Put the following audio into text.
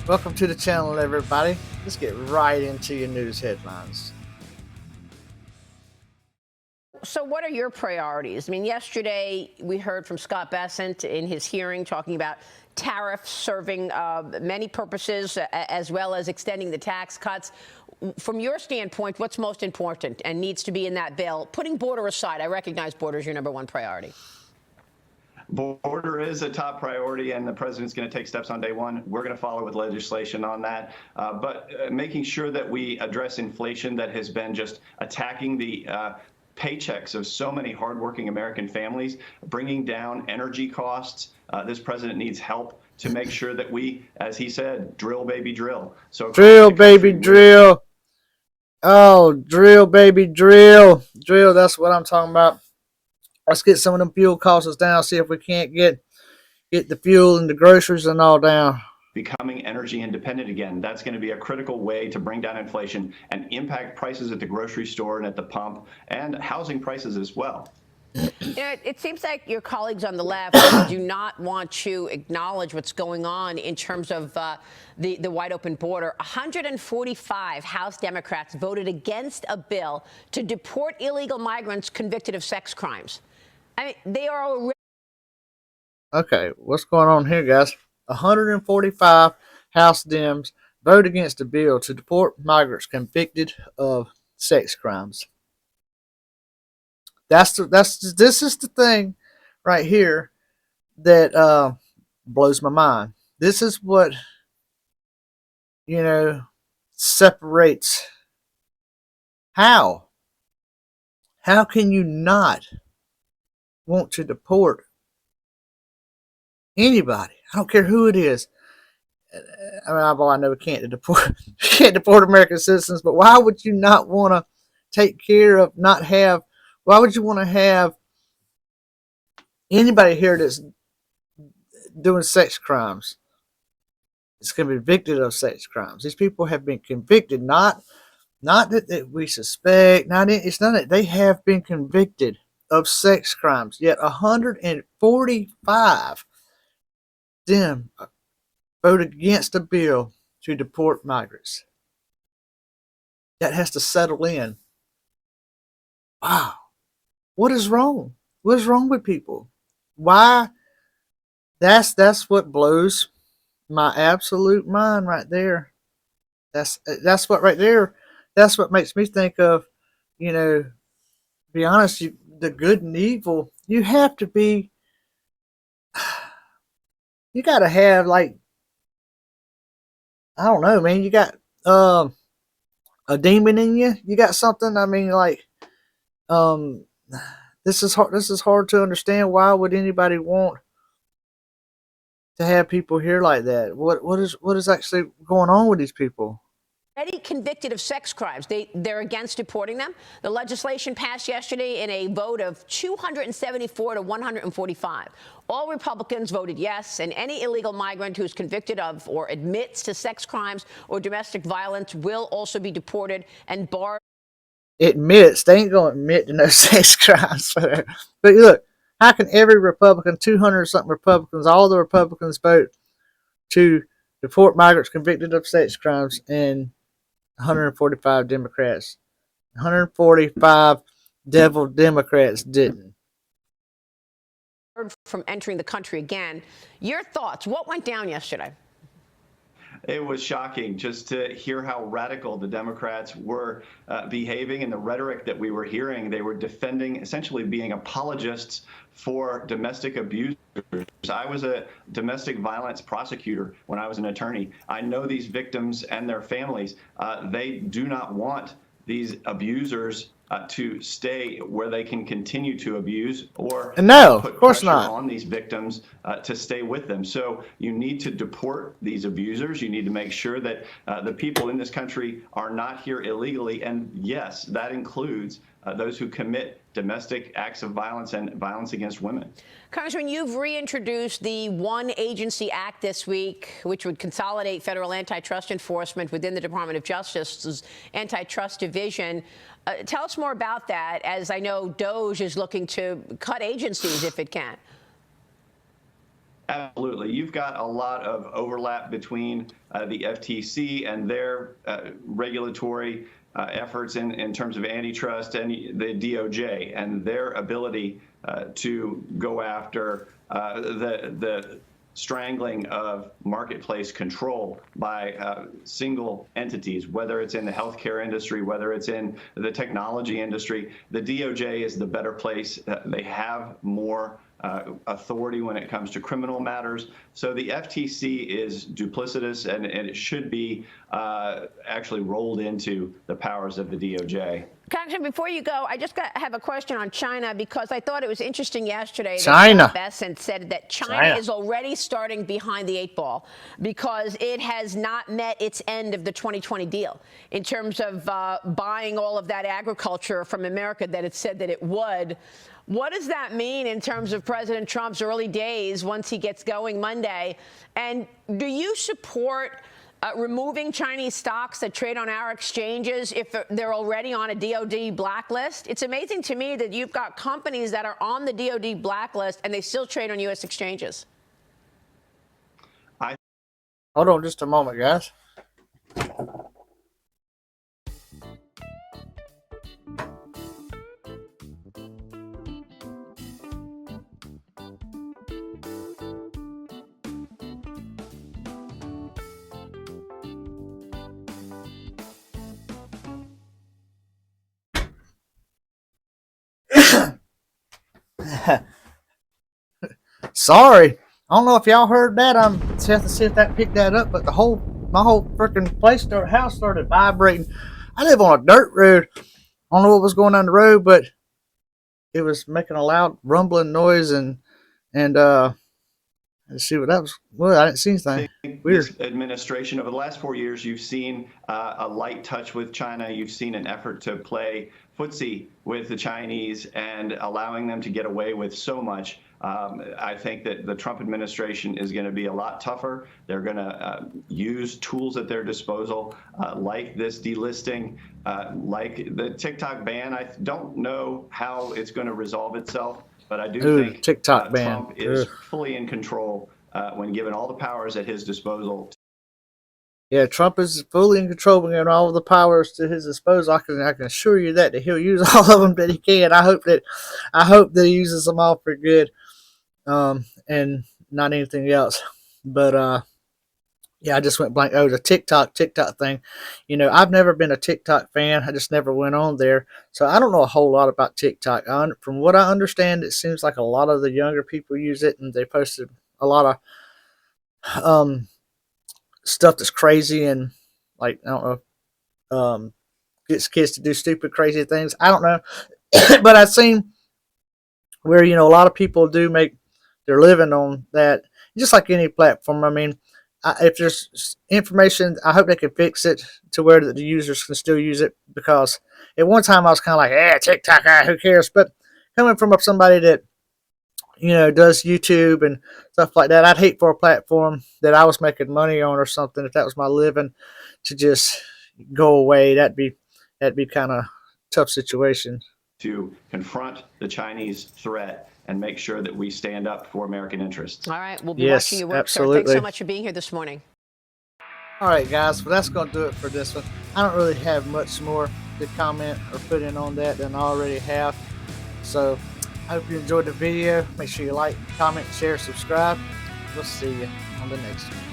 Welcome to the channel, everybody. Let's get right into your news headlines. So what are your priorities? I mean, yesterday we heard from Scott Bessent in his hearing talking about tariffs serving many purposes, as well as extending the tax cuts. From your standpoint, what's most important and needs to be in that bill? Putting border aside, I recognize border is your number one priority. Border is a top priority, and the president's going to take steps on day one. We're going to follow with legislation on that, but making sure that we address inflation that has been just attacking the paychecks of so many hardworking American families, bringing down energy costs. This president needs help to make sure that we, as he said, drill, baby, drill. So drill, baby, drill. Oh, drill, baby, drill. Drill, that's what I'm talking about. Let's get some of them fuel costs down, see if we can't get the fuel and the groceries and all down. Becoming energy independent again. That's going to be a critical way to bring down inflation and impact prices at the grocery store and at the pump, and housing prices as well. It seems like your colleagues on the left do not want to acknowledge what's going on in terms of the wide open border. 145 House Democrats voted against a bill to deport illegal migrants convicted of sex crimes. I mean, they are already... Okay, what's going on here, guys? 145 House Dems vote against a bill to deport migrants convicted of sex crimes. This is the thing right here that blows my mind. This is what, separates. How can you not want to deport anybody? I don't care who it is. I mean, I know we can't deport American citizens, but why would you not want to take care of, why would you want to have anybody here that's doing sex crimes? It's going to be convicted of sex crimes. These people have been convicted, not that we suspect, it's not that they have been convicted of sex crimes. Yet 145 them voted against a bill to deport migrants. That has to settle in. Wow. What is wrong? What is wrong with people? Why? That's what blows my absolute mind right there. That's what right there. That's what makes me think of, to be honest, the good and evil. You have to be. You got to have, like, I don't know, man. You got a demon in you. You got something. I mean, like, this is hard. This is hard to understand. Why would anybody want to have people here like that? What is actually going on with these people? Already convicted of sex crimes. They're against deporting them. The legislation passed yesterday in a vote of 274 to 145. All Republicans voted yes, and any illegal migrant who's convicted of or admits to sex crimes or domestic violence will also be deported and barred. Admits, they ain't going to admit to no sex crimes. But look, how can every Republican, 200-something Republicans, all the Republicans vote to deport migrants convicted of sex crimes, and 145 Democrats, 145 devil Democrats didn't? From entering the country again. Your thoughts? What went down yesterday? It was shocking just to hear how radical the Democrats were behaving, and the rhetoric that we were hearing. They were defending, essentially being apologists for domestic abuse. I was a domestic violence prosecutor when I was an attorney. I know these victims and their families. They do not want these abusers to stay where they can continue to abuse, or no, put of course pressure not, on these victims to stay with them. So you need to deport these abusers. You need to make sure that the people in this country are not here illegally. And yes, that includes those who commit domestic acts of violence and violence against women. Congressman, you've reintroduced the One Agency Act this week, which would consolidate federal antitrust enforcement within the Department of Justice's antitrust division. Tell us more about that, as I know DOJ is looking to cut agencies if it can. Absolutely. You've got a lot of overlap between the FTC and their regulatory efforts in terms of antitrust and the DOJ and their ability to go after the strangling of marketplace control by single entities, whether it's in the healthcare industry, whether it's in the technology industry. The DOJ is the better place. They have more authority when it comes to criminal matters. So the FTC is duplicitous, and it should be actually rolled into the powers of the DOJ. Congressman, before you go, I just have a question on China, because I thought it was interesting yesterday China. that Besant said that China is already starting behind the 8 ball because it has not met its end of the 2020 deal in terms of buying all of that agriculture from America that it said that it would. What does that mean in terms of President Trump's early days once he gets going Monday? And do you support removing Chinese stocks that trade on our exchanges if they're already on a DOD blacklist? It's amazing to me that you've got companies that are on the DOD blacklist and they still trade on U.S. exchanges. Hold on just a moment, guys. Sorry. I don't know if y'all heard that. I'm have to see if that picked that up, but my whole freaking house started vibrating. I live on a dirt road. I don't know what was going on the road, but it was making a loud rumbling noise, and let's see what that was. Well, I didn't see anything. Weird. This administration, over the last 4 years, you've seen a light touch with China. You've seen an effort to play footsie with the Chinese and allowing them to get away with so much. I think that the Trump administration is going to be a lot tougher. They're going to use tools at their disposal, like this delisting, like the TikTok ban. I don't know how it's going to resolve itself, but I do think TikTok ban. Trump is fully in control when given all the powers at his disposal. Yeah, Trump is fully in control and given all the powers to his disposal. I can assure you that he'll use all of them that he can. I hope that he uses them all for good, and not anything else. But yeah, I just went blank. Oh, the TikTok thing. You know, I've never been a TikTok fan. I just never went on there, so I don't know a whole lot about TikTok. From what I understand, it seems like a lot of the younger people use it, and they posted a lot of stuff that's crazy, and like, I don't know, gets kids to do stupid, crazy things. I don't know, but I've seen where, you know, a lot of people do make their living on that, just like any platform. I mean, if there's information, I hope they can fix it to where the users can still use it, because at one time I was kind of like, TikTok, who cares? But coming from somebody that, you know, does YouTube and stuff like that, I'd hate for a platform that I was making money on or something, if that was my living, to just go away. That'd be kind of tough situation. To confront the Chinese threat and make sure that we stand up for American interests. All right, we'll be watching your work, absolutely. sir. Thanks so much for being here this morning. All right, guys, well, that's going to do it for this one. I don't really have much more to comment or put in on that than I already have. So I hope you enjoyed the video. Make sure you like, comment, share, subscribe. We'll see you on the next one.